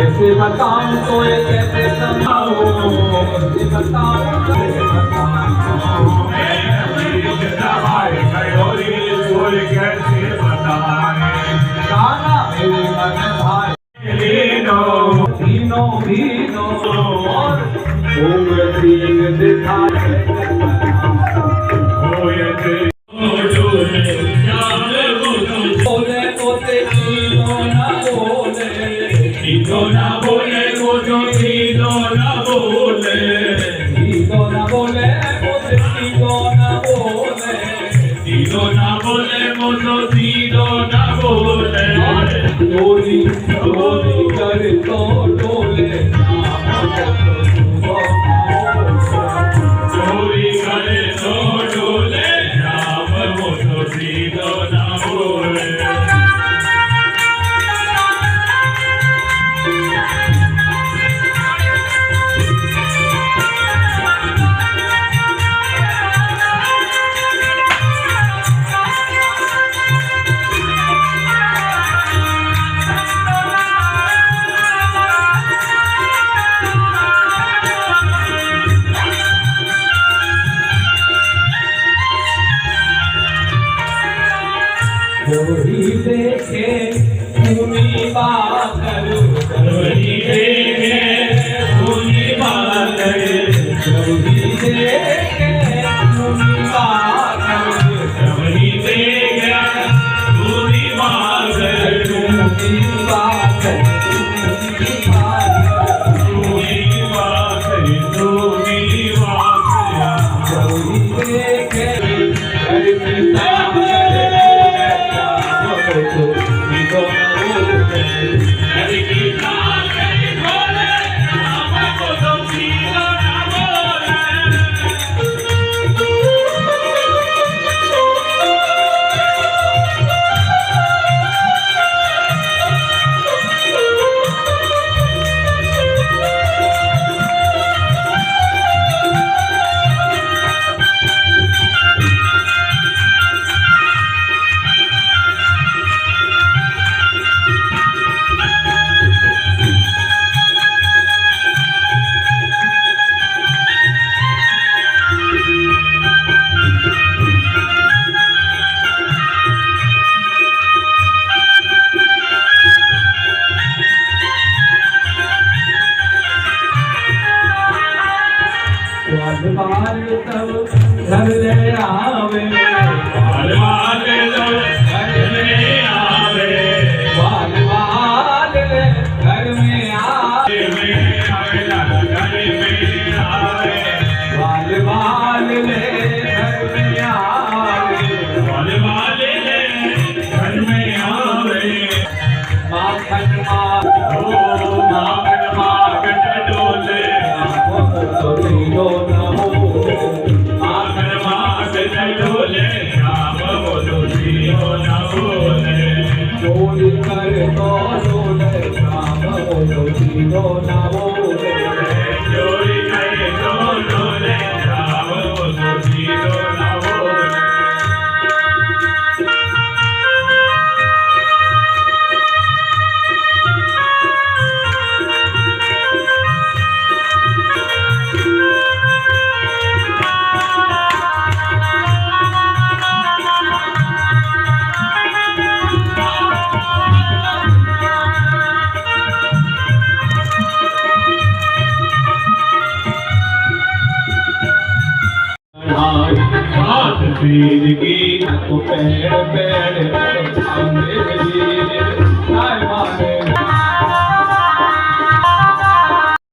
कैसे बताऊं तो ये कैसे समझाऊं, कैसे बताऊं कैसे बताऊं, कैसे बताएं गाना मेरे मन भाई तीनों भीनों और तीन दिखाए बोले बोले तीनों ना बोले, तीनों ना बोले वो जो तीनों ना बोले, तीनों ना बोले बोले तीनों ना बोले, तीनों ना बोले वो जो तीनों ना बोले, चोरी चोरी कर तो डोले चोरी करे तो डोले राम वो जो तीनों ना बोले। वही देखे मुनि बादल, वही देखे मुनि बादल, वही देखे मुनि बादल, वही देखे मुनि बादल, मुनि बादल, मुनि बादल, मुनि बादल, मुनि बादल, वही देखे हरि कृष्णा हरि बोले राम को तो तीनों ना बोले। बाल सब घर ले आवे, बाल बाल सब घर में आवे, बाल बाल घर में आवे, घर में आवे, बाल बाल घर में आवे, बाल बाल घर में आवे, माखन माख ओ माखन माखन डोले, तो तीनों ना बोले, माखन माखन डोले राम वो जो तीनों ना बोले, चोरी कर तो डोले राम वो तीनों ना बोले, चोरी करे तो डोले राम वो जो तीनों ना बोले। हाथ पीर की तो पैर पैर